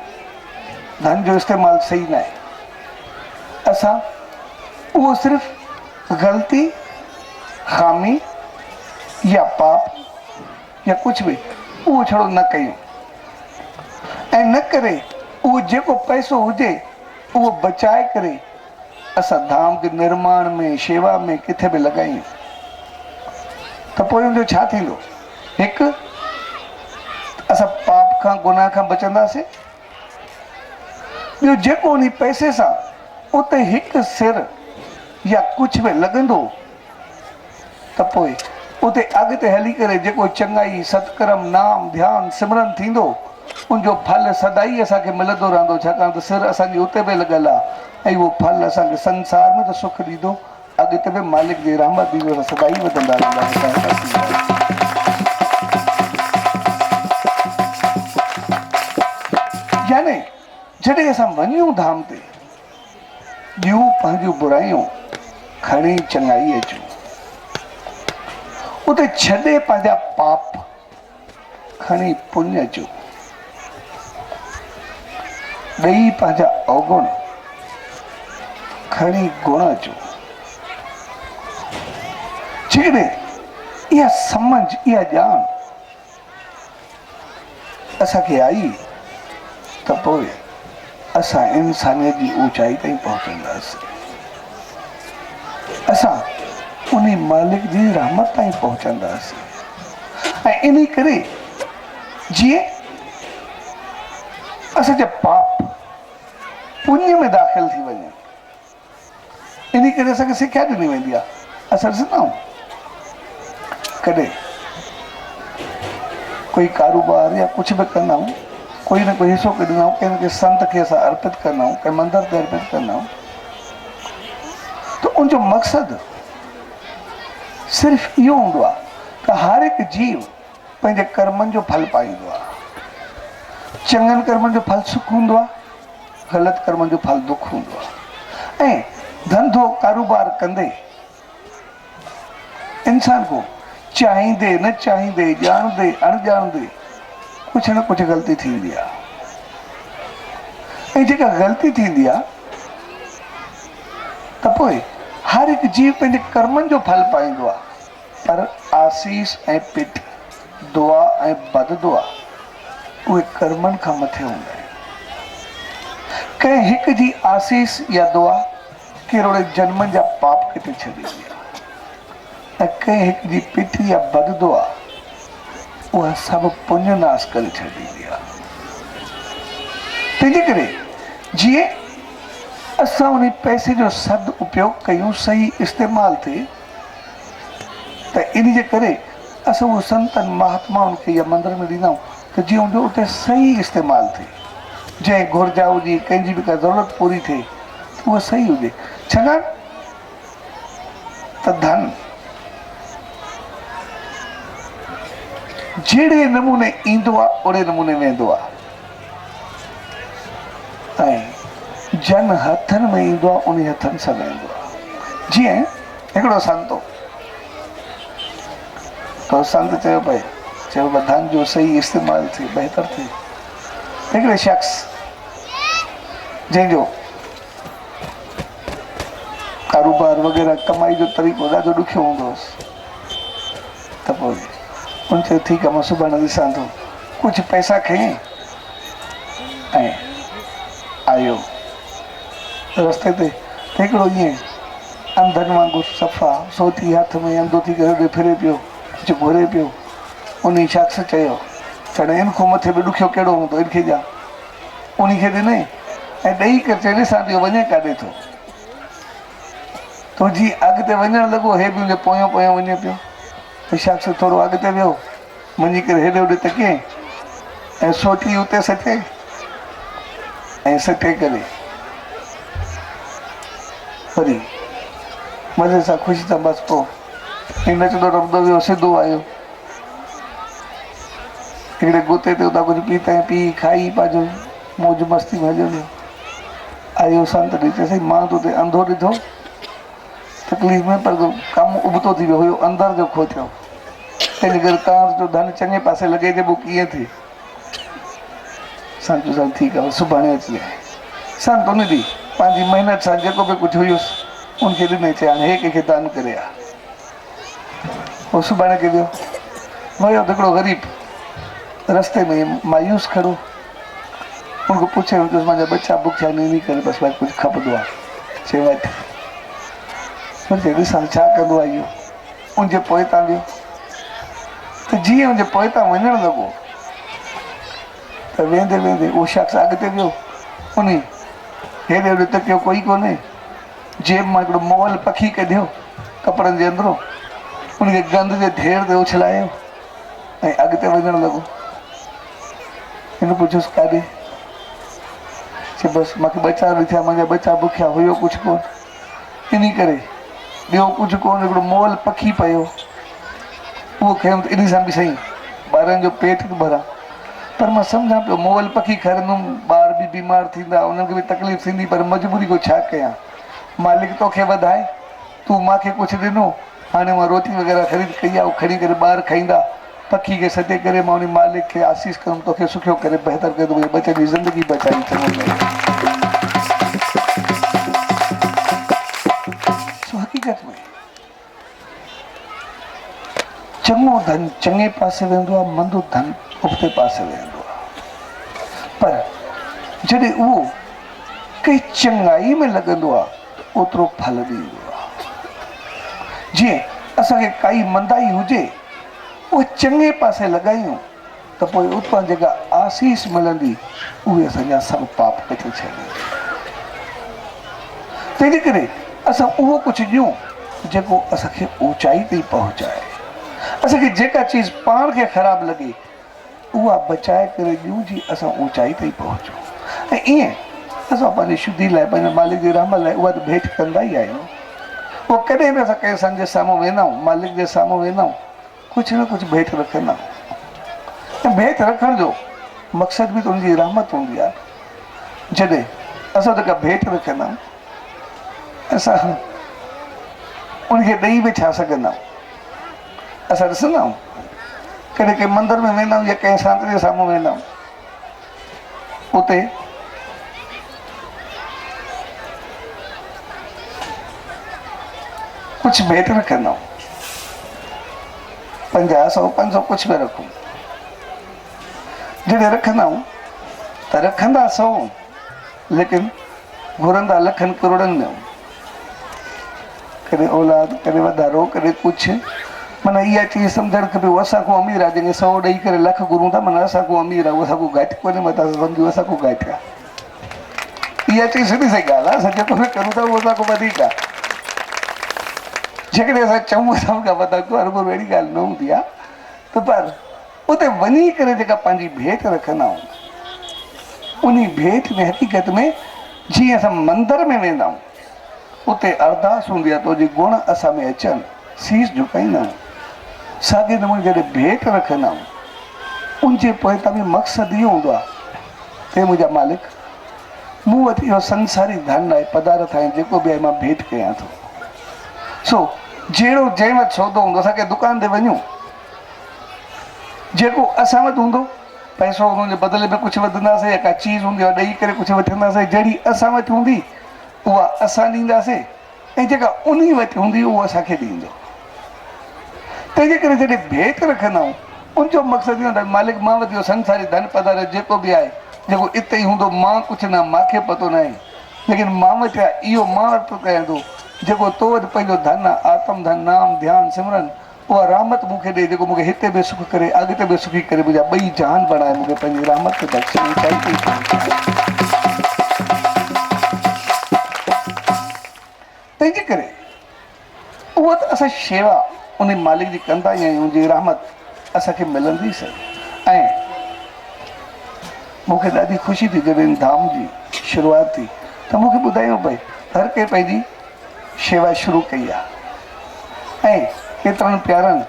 धन जो इस्तेमालु सही न आहे, असां उहो सिर्फ़ु ग़लती, ख़ामी या पाप या कुझु बि उहो छड़ो न कयूं। ऐं न करे उहो जेको पैसो हुजे उहो बचाए करे असां धाम जे निर्माण में, शेवा में किथे बि लॻायूं त पोइ हुनजो छा थींदो? हिकु, असां पाप खां, गुनाह खां बचंदासीं। ॿियो, जेको उन पैसे सां उते हिकु सिर या कुझु बि लॻंदो त पोइ उते अॻिते हली करे जेको चङाई, सतकर्म, नाम, ध्यानु, सिमरन थींदो उनजो फल सदाई असांखे मिलंदो रहंदो, छाकाणि त सिर असांजी उते बि लॻल आहे ऐं उहो फल असांखे संसार में त सुख ॾींदो, अॻिते बि मालिक जी रहमत ॾींदो, सदाई वधंदा रहंदा। यानी जॾहिं असां वञूं धाम ते, ॿियूं पंहिंजूं बुराइयूं खणी चङाई अचूं, उते छॾे पंहिंजा पाप खणी पुण्य अचूं, ॾेई पंहिंजा अवगुण खणी गुण अचूं। जेकॾहिं इहा सम्झ, इहा ॼाण असांखे आई त पोइ असां इंसानियत जी ऊचाई ताईं पहुचंदासीं, असां उन मालिक जी रहमत ताईं पहुचंदासीं। ऐं इन करे जीअं असांजा पाप पुण्य में दाख़िल थी वञनि, इन करे असांखे सिख्या ॾिनी वेंदी आहे। असां ॾिसंदा आहियूं कॾहिं कोई कारोबार या कुझु बि कंदा आहियूं, कोई न कोई हिसो कढंदा आहियूं, कंहिं संत खे असां अर्पित कंदा आहियूं, कंहिं मंदर ते अर्पित कंदा आहियूं, त उनजो मक़सदु सिर्फ़ु इहो हूंदो आहे त हर हिकु जीव पंहिंजे कर्मनि जो फल पाईंदो आहे। चङनि कर्मनि जो फल सुख हूंदो आहे, ग़लति कर्मनि जो फल दुख हूंदो आहे। ऐं धंधो कारोबार कंदे इंसान को चाहींदे न चाहींदे, ॼाणंदे अणॼाणंदे कुझु न कुझु ग़लती थींदी आहे। ऐं जेका ग़लती थींदी आहे त पोइ हर हिकु जीव पंहिंजे कर्मनि जो फल पाईंदो आहे, पर आसीस ऐं पिट, दुआ ऐं बद दुआ उहे कर्मनि खां मथे हूंदा आहिनि। कंहिं हिकु जी आसीस या दुआ कहिड़े जन्मनि जा पाप किथे छॾे ॾींदी आहे, ऐं कंहिं हिकु जी पिठ या बद दुआ उहा सभु पुण्य नाश करे छॾींदी आहे। तंहिंजे करे जीअं असां उन पैसे जो सदुपयोग कयूं, सही इस्तेमालु थिए, त इन जे करे असां उहो संतनि महात्माउनि खे या मंदर में ॾींदा आहियूं त जीअं उनजो उते सही इस्तेमालु थिए, जंहिं घुर्जा हुजे, कंहिंजी बि का ज़रूरत पूरी थिए त उहा सही हुजे। छाकाणि त धन जहिड़े नमूने ईंदो आहे ओड़े नमूने वेंदो आहे, ऐं जन हथनि में ईंदो आहे उन हथनि सां वेंदो आहे। जीअं हिकिड़ो संत हो, तो संत चयो भाई, चयो धन जो सही इस्तेमाल थे बेहतर थे। हिकिड़े शख़्स जंहिंजो कारोबार वग़ैरह कमाई जो तरीक़ो ॾाढो ॾुखियो हूंदो हुउसि, त पोइ उन चयो ठीकु आहे मां सुभाणे ॾिसां थो। कुझु पैसा खयईं ऐं आयो रस्ते ते हिकिड़ो ईअं अंधनि वांगुरु सफ़ा सोटी हथ में अंधो थी करे फिरे पियो, कुझु घुरे पियो। उन शख़्स चयो चढ़े इन खां मथे बि ॾुखियो कहिड़ो हूंदो, इनखे ॾियां। उन खे ॾिनई ऐं ॾेई करे चई ॾिसां पियो वञे काॾे थो। तो जीअं अॻिते वञणु लॻो, हे बि उनजे पोयों पोयों वञे पियो। त शख़्स थोरो अॻिते वियो, वञी करे हेॾे होॾे तके ऐं सोटी उते सटे ऐं सटे करे वरी मज़े सां ख़ुशि त बसि पोइ ऐं नचंदो टपंदो वियो, सिधो आयो हिकिड़े गोते ते, उतां कुझु पीताईं, पी खाई पंहिंजो मौज मस्ती में हलियो वियो। आयो संत ॾिठे, चयईं मां तो ते अंधो ॾिठो तकलीफ़ में, पर कमु उबतो थी वियो हुयो, अंदरि जो खो थियो। तंहिंजे करे तव्हां जो धन चङे पासे लॻे जे पोइ कीअं थिए। संत चयो ठीकु आहे सुभाणे अची जाए। संत उन ॾींहुं पंहिंजी महिनत सां जेको बि कुझु हुयुसि उनखे ॾिनई, चई हाणे हे कंहिंखे दान करे आ। पोइ सुभाणे के वियो त हिकिड़ो ग़रीब रस्ते में मायूस खड़ो, उनखां पुछे मुंहिंजा बच्चा बुखिया नी करे बसि भाई कुझु खपंदो आहे। चई वटि पर चई ॾिसां छा कंदो आहे इहो। उनजे पोइतां वियो, त जीअं उनजे पोइतां वञणु लॻो त वेंदे वेंदे उहो शख़्स अॻिते वियो। उन हेॾे होॾे तकियो, कोई कोन्हे। जेब मां हिकिड़ो मोअल पखी कढियो कपिड़नि जे अंदरो, उनखे गंद जे ढेर ते उछलायो ऐं अॻिते वञणु लॻो। हिन पुछियोसि काॾे? चई बसि मूंखे ॿच्चा ॾिठा, मुंहिंजा ॿच्चा बुखिया, हुयो कुझु कोन, इन करे ॿियो कुझु कोन, हिकिड़ो मोअल पखी पियो उहो खयुमि, त इन सां बि सही ॿारनि जो पेट थो भरां। पर मां सम्झां पियो मोअल पखी खणंदुमि, ॿार बि बीमार थींदा, उन्हनि खे बि तकलीफ़ थींदी, पर मजबूरी को छा कयां। मालिक तोखे वधाए, तूं मूंखे कुझु ॾिनो, हाणे मां रोटी वग़ैरह ख़रीद कई आहे, उहो खणी करे ॿार खाईंदा। पखी खे सॾे करे मां उन मालिक खे आसीस कंदुमि, तोखे सुठो करे बहितर करे तो मुंहिंजे बचे जी ज़िंदगी बचाई सो हक़ीक़त में चङो धन चङे पासे वेंदो आहे, मंदो धन उबते पासे वेंदो आहे। पर जॾहिं उहो कंहिं चङाई में लॻंदो आहे ओतिरो फल ॾींदो आहे। जीअं असांखे काई मंदाई हुजे, उहे चङे पासे लॻायूं त पोइ उतां जेका आसीस मिलंदी उहे असांजा सभु पाप कटे छॾींदी। तंहिंजे करे असां उहो कुझु ॾियूं जेको असांखे ऊचाई ताईं पहुचाए। असांखे जेका चीज़ पाण खे ख़राबु लॻे उहा बचाए करे ॾियूं जी असां ऊचाई ताईं पहुचूं। ऐं ईअं असां पंहिंजी शुद्धि लाइ, पंहिंजे मालिक जी रहमत लाइ उहा त भेंट कंदा ई आहियूं। पोइ कॾहिं बि असां कंहिं संग जे साम्हूं वेंदा आहियूं, मालिक जे साम्हूं वेंदा आहियूं, कुझु न कुझु भेंट रखंदा आहियूं। ऐं भेंट रखण जो मक़सदु बि त उनजी रहमत हूंदी आहे। जॾहिं असां जेका भेंट रखंदा आहियूं असां उनखे ॾेई बि छा सघंदा आहियूं। असां ॾिसंदा आहियूं कॾहिं कंहिं मंदर में वेंदा आहियूं या कंहिं संत जे साम्हूं वेंदा आहियूं, उते कुझु भेंट रखंदा आहियूं, 50, 100, 500 कुझु बि रखूं। जॾहिं रखंदा आहियूं त रखंदा 100 लेकिन घुरंदा लखनि करोड़नि में। कॾहिं औलाद, कॾहिं वधारो, कॾहिं कुझु। माना इहा चीज़ सम्झणु खपे उहो असांखां अमीर आहे, जंहिंखे 100 ॾेई करे लख घुरूं था, माना असांखां अमीर आहे, उहो असांखां घटि कोन्हे, मथां सम्झूं असांखां घटि आहे। इहा चीज़ सिधी सही ॻाल्हि आहे, असां जेको बि करूं था उहो असांखां वधीक आहे। जेकॾहिं असां चऊं असां खां वधीक रुॻो अहिड़ी ॻाल्हि न हूंदी आहे। त पर उते वञी करे जेका पंहिंजी भेंट रखंदा आहियूं उन भेंट में हक़ीक़त में जीअं असां मंदर में वेंदा आहियूं उते अरदास हूंदी आहे तुंहिंजे गुण असां में अचनि, सीस झुकाईंदा आहियूं। साॻे नमूने जॾहिं भेंट रखंदा आहियूं उनजे पोइतां बि मक़सदु इहो हूंदो आहे हे मुंहिंजा मालिक, मूं वटि इहो संसारी धन आहे, पदार्थ आहे, जेको बि आहे मां भेंट कयां थो। सो जहिड़ो जंहिं वटि सौदो हूंदो, असां कंहिं दुकान ते वञूं जेको असां वटि हूंदो पैसो हुनजे बदिले में कुझु वठंदासीं या का चीज़ हूंदी आहे ॾेई करे कुझु वठंदासीं, जहिड़ी असां वटि हूंदी उहा असां ॾींदासीं ऐं जेका उन वटि हूंदी उहो असांखे ॾींदो। तंहिंजे करे जॾहिं भेट रखंदा आहियूं उनजो मक़सदु इहो आहे मालिक मां वटि इहो संसारी धन पधारे जेको बि आहे जेको इते ई हूंदो, मां कुझु न, मूंखे पतो न आहे, लेकिन मां वटि आहे इहो मां वटि कयां थो। जेको तो वटि पंहिंजो धन आहे, आत्म धन, नाम ध्यानु सिमरन, उहा रहमत मूंखे ॾे जेको मूंखे हिते बि सुख करे अॻिते बि सुखी करे मुंहिंजा ॿई जहान बणाए मूंखे पंहिंजी रहमत खे बख़्शे। तंहिंजे करे उहा त असां शेवा उन मालिक जी कंदा ई आहियूं, जी रहमत असांखे मिलंदी सही। ऐं मूंखे ॾाढी ख़ुशी थी जॾहिं धाम जी शुरूआति थी त मूंखे ॿुधायो भई हर कंहिं पंहिंजी शेवा शुरू कई आहे ऐं केतिरनि प्यारनि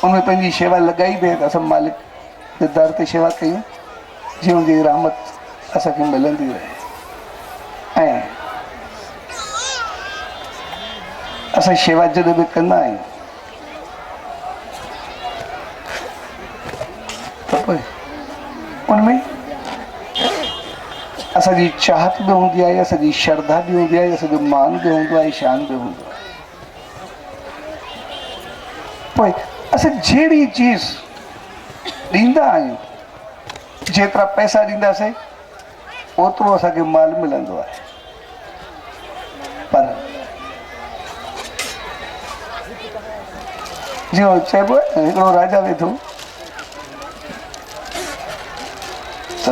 उनमें पंहिंजी शेवा लॻाई बि आहे त असां मालिक जे दर ते शेवा कयूं जीअं उनजी रहमत असांखे मिलंदी रहे। ऐं असां शेवा जॾहिं बि कंदा आहियूं त पोइ उनमें असांजी चाहत बि हूंदी आहे, असांजी श्रद्धा बि हूंदी आहे, असांजो मान बि हूंदो आहे, शान बि हूंदो आहे। पोइ असां जहिड़ी चीज़ ॾींदा आहियूं, जेतिरा पैसा ॾींदासीं ओतिरो असांखे माल मिलंदो आहे। पर जीअं चइबो आहे हिकिड़ो राजा वेठो त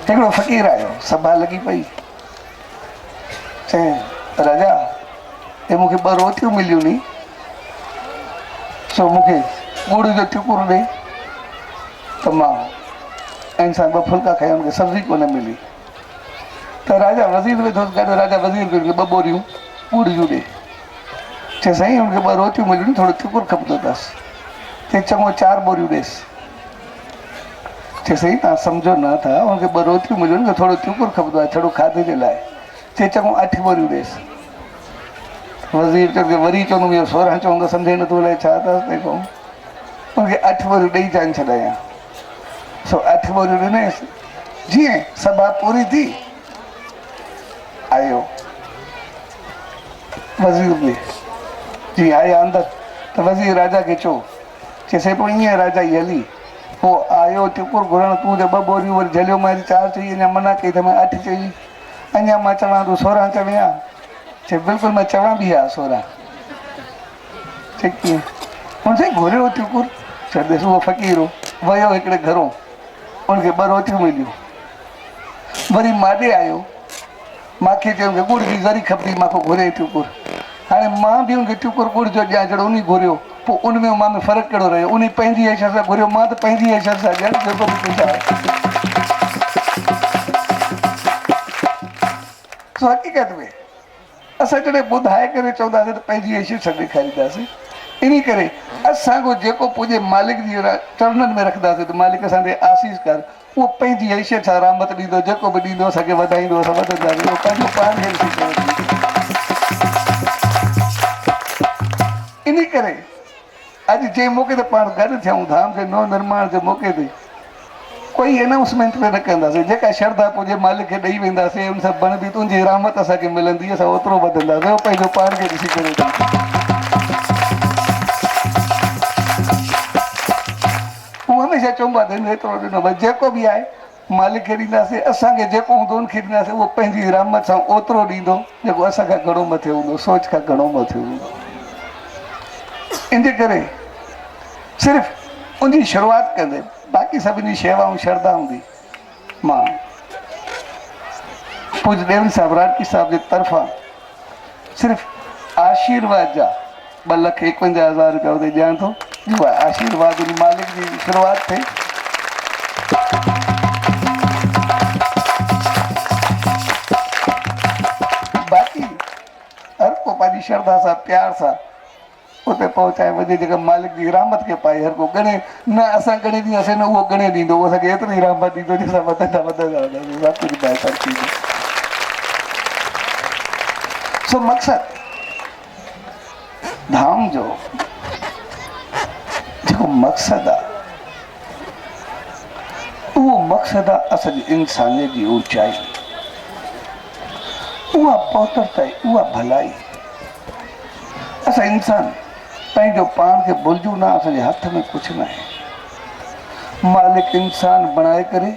हिकिड़ो फ़क़ीर आयो, सभा लॻी पई, चए राजा हे मूंखे 2 रोटियूं मिलियूं नी, सो मूंखे ॻुड़ जो टुकुर ॾे त मां ऐं सां 2 फुल्का खाया, मूंखे सब्जी कोन मिली। त राजा वज़ीर वेठो गॾु, राजा वज़ीर खे 2 बोरियूं ॻुड़ जूं ॾे। चए साईं हुनखे 2 रोटियूं मिलियूं नी, थोरो टुकुर खपंदो अथसि। चए चङो 4 बोरियूं ॾेसि। चए साईं तव्हां सम्झो न था, हुनखे 2 रोटियूं मिलियूं नी, थोरो टुकुर खपंदो आहे थोरो खाधे जे लाइ। चए चङो 8 बोरियूं ॾेसि। वज़ीर चयो वरी चवंदुमि इहो 16 चवंदो, सम्झे नथो अलाए छा अथसि तंहिं खां हुनखे 8 बोरियूं ॾेई जान छॾायां। सो 8 बोरियूं ॾिनईसि। जीअं सभा पूरी थी आयो वज़ीर बि जीअं आया अंदरि त वज़ीर राजा खे चइसि पोइ ईअं राजा ई हली पोइ आयो टुकुर घुरण, तूं त 2 बोरियूं वरी झलियो, मां 4 चई, अञा मना कई त मां 8 चई, अञा मां चवां तूं 16 चवें हा। चए बिल्कुलु मां चवां बि हा 16। चए कीअं? हुन चई घुरियो टुकुर। चए ॾिस उहो फ़क़ीर हो, वियो हिकिड़े घरों, उनखे 2 रोटियूं मिलियूं, वरी माॾे आयो, मूंखे चयो ॻुड़ जी ज़री खपंदी, मूंखे घुरे टुकुर। हाणे मां बि हुनखे टुकुर ॻुड़ जो ॾियां, जहिड़ो उन घुरियो, पोइ उनमें मां में फ़र्क़ु कहिड़ो रहियो? उन पंहिंजी हैसियत सां घुरियो, मां त पंहिंजी हैसियत सां ॾियणु जेको बि कुझु आहे। सो हक़ीक़त में असां जॾहिं ॿुधाए करे चवंदासीं त पंहिंजी हैसियत सां ॾेखारींदासीं। इन करे असांजो जेको पुॼे मालिक जी चरणनि में रखंदासीं त मालिक असांखे आसीस कर, उहो पंहिंजी हैसियत सां रहमत ॾींदो, जेको बि ॾींदो असांखे वधाईंदो, असां वधंदासीं, उहो पंहिंजो पाण खे ॾिसी करे। इन करे अॼु जंहिं मौक़े ते पाण गॾु थियूं धाम जे नव निर्माण जे मौक़े ते कोई अनाउंसमेंट में न कंदासीं, जेका श्रद्धा पुॼे मालिक खे ॾेई वेंदासीं, उन सां बण बि तुंहिंजी रहमत असांखे मिलंदी, असां ओतिरो वधंदासीं, उहो पंहिंजो पाण खे ॾिसी करे। हू हमेशह चवंदो आहे एतिरो ॾिनो भई जेको बि आहे मालिक खे ॾींदासीं, असांखे जेको हूंदो उनखे ॾींदासीं, उहो पंहिंजी रहमत सां ओतिरो ॾींदो जेको असांखां घणो मथे हूंदो, सोच खां घणो मथे हूंदो। इन करे सिर्फ़ु उनजी शुरूआति कंदे बाक़ी सभिनी शेवाऊं श्रद्धा हूंदी। मां पूज्य देवन साहिब राटकी साहिब जे तरफ़ां सिर्फ़ु आशीर्वाद जा 2,51,000 रुपया उते ॾियां थो, जो आहे आशीर्वाद उन मालिक जी शुरूआति थिए। बाक़ी हर को पंहिंजी श्रद्धा सां प्यार सां उते पहुचाए वञे, जेका मालिक जी रहमत खे पाए। हर को गणे न, असां गणे ॾींदासीं न उहो गणे ॾींदो, उहो असांखे एतिरी रहमत ॾींदो जंहिंसां वधंदा वधंदा कुझु बहितर थींदो। सो मक़सदु धाम जो जेको जेको मक़सद आहे उहो मक़सद आहे असांजी इंसानियत जी ऊचाई, उहा पहुतरताई, उहा भलाई। असां इंसान पंहिंजो पाण खे भुलिजूं ना, असांजे हथ में कुझु न आहे। मालिक इंसान बणाए करे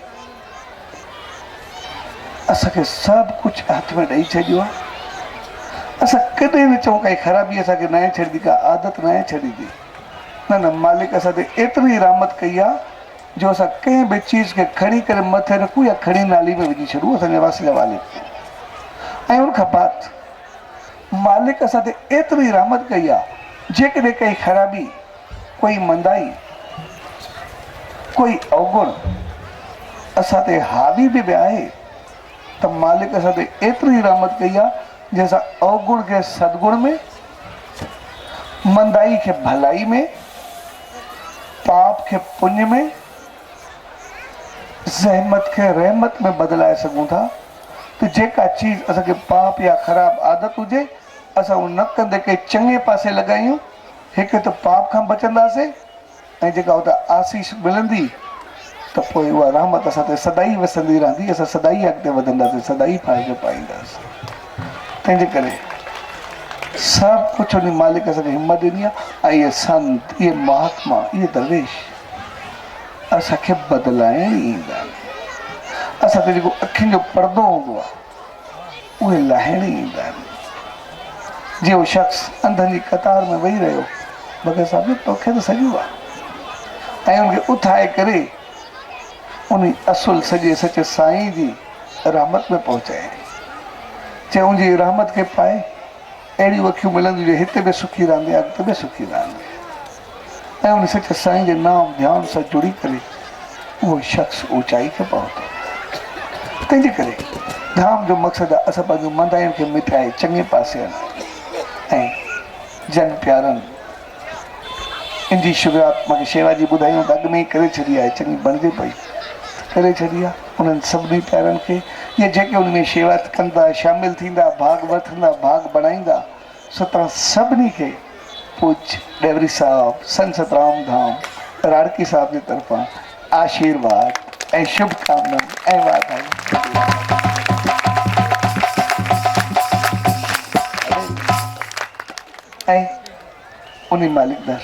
असांखे सभु कुझु हथ में ॾेई छॾियो आहे। असां कॾहिं न चऊं काई ख़राबी असांखे न आहे छॾी, का आदत न आहे छॾी थी। न न, मालिक असां ते एतिरी रहमत कई आहे जो असां कंहिं बि चीज़ खे खणी करे मथे रखूं या खणी नाली में विझी छॾूं, असांजे वास जा मालिक। ऐं उनखां बाद मालिक असां ते एतिरी रहमत कई आहे, जेकॾहिं काई ख़राबी, कोई मंदाई, कोई अवगुण असां ते हावी बि आहे त मालिक असां ते एतिरी रहमत कई आहे जंहिंसां अवगुण खे सदगुण में, मंदाई खे भलाई में, पाप खे पुण्य में, ज़हमत खे रहमत में बदिलाए सघूं था। त जेका चीज़ असांखे पाप या ख़राब आदत हुजे असां उहो न कंदे के चङे पासे लॻायूं, हिकु त पाप खां बचंदासीं ऐं जेका हुतां आसीस मिलंदी त पोइ उहा रहमत असां ते सदाई वसंदी रहंदी। असां सदाई अॻिते वधंदासीं, सदाई फ़ाइदो पाईंदासीं। तंहिंजे करे सभु कुझु उन मालिक असांखे हिमत ॾिनी आहे। ऐं इहे संत, इहे महात्मा, इहे दरवेश असांखे बदिलाइण ईंदा आहिनि। असांखे जेको अखियुनि जो पर्दो हूंदो आहे उहे लाहिण ईंदा आहिनि। जो शख़्स अंधनि जी कतार में वेही रहियो, बग़ैर साहिबु तोखे त सॼो आहे, ऐं उनखे उथाए करे उन असुल सॼे सचे साईं जी रहमत में पहुचाए, चए उनजी रहमत खे पाए अहिड़ियूं अखियूं मिलंदियूं जो हिते बि सुखी रहंदे, अॻिते बि सुखी रहंदे। ऐं उन सचे साईं जे नाम ध्यान सां जुड़ी करे उहो शख़्स ऊचाई खे पहुतो। तंहिंजे करे धाम जो मक़सदु आहे असां पंहिंजूं मंदाइनि खे मिटाए चङे पासे आहिनि ऐं जन प्यारनि इन जी शुरूआत मूंखे शेवा जी ॿुधायूं त अॻु में ई करे छॾी आहे, चङी बणिजे पई करे छॾी आहे। उन्हनि सभिनी प्यारनि खे या जेके उन में शेवा कंदा, शामिलु थींदा, भाग वठंदा, भाग बणाईंदा, सो तव्हां सभिनी खे पूज डेवरी साहब, संत सतराम धाम राड़की साहब जे तरफ़ां आशीर्वाद ऐं शुभकामना ऐं वाधायूं। ऐं उन मालिक दर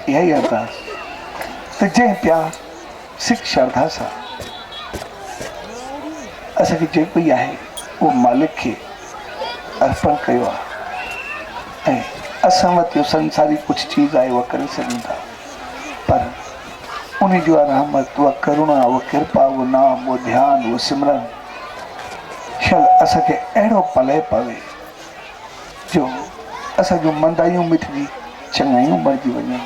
इहा ई अरदास त जंहिं प्यार सिख श्रद्धा सां असांखे जेको ई आहे उहो मालिक खे अर्पण कयो आहे। ऐं असां वटि इहो संसारी कुझु चीज़ आहे उहा करे सघूं था, पर उन जो रहमत, उहा करुणा, उहा कृपा, उहो नाम, उहो ध्यानु, उहो सिमरन शल असांखे अहिड़ो पले पवे जो असांजूं मंदायूं मिटजी, चङायूं बणिजी वञनि,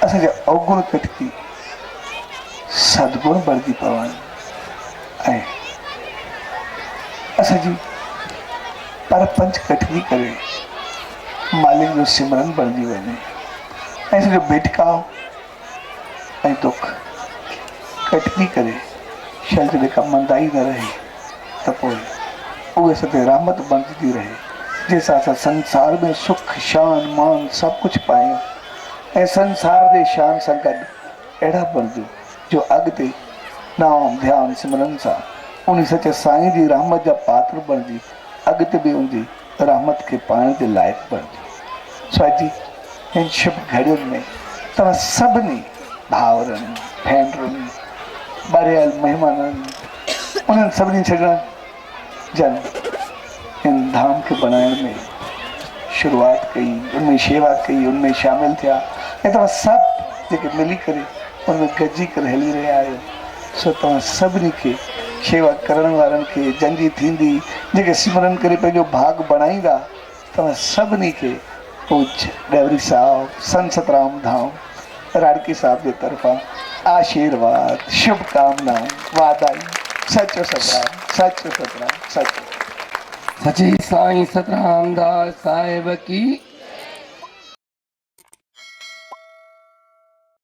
असांजा अवगुण कटिजी सदगुण बणिजी पवनि ऐं असांजी परपंच कटिजी करे मालिक जो सिमरन बणिजी वञे ऐं सॼो भिटकाव ऐं दुख कटिजी करे शल जॾहिं का मंदाई न रहे त पोइ उहे असां ते रहमत बणिजी रहे, जंहिंसां असां संसार में सुख, शान, मान सभु कुझु पायूं ऐं संसार जे शान सां गॾु अहिड़ा बणिजूं जो अॻिते नाम ध्यानु सिमरन सां उन सचे साईं जी रहमत जा पात्र बणिजी अॻिते बि उनजी रहमत खे पाइण जे लाइक़ु बणिजूं। सो अॼु हिन शुभ घड़ियुनि में तव्हां सभिनी भाउरनि, भेनरुनि, ॿारियल महिमाननि, उन्हनि सभिनी छॾण जन इन धाम खे बनाइण में शुरूआत कई, उनमें शेवा कई, उनमें शामिल थिया ऐं तव्हां सभु जेके मिली करे उनमें गॾिजी करे हली रहिया आहियो। सो तव्हां सभिनी खे शेवा करण वारनि खे जंजी थींदी, जेके सिमरन करे पंहिंजो भाग बणाईंदा, तव्हां सभिनी खे पूज डेवरी साहब, संत सतराम धाम राड़की साहब जे तरफ़ां आशीर्वाद, शुभकामनाऊं, वाधायूं। सचो सतराम, सचो सतराम, सचो सच्चे साईं सतराम दास साहिब की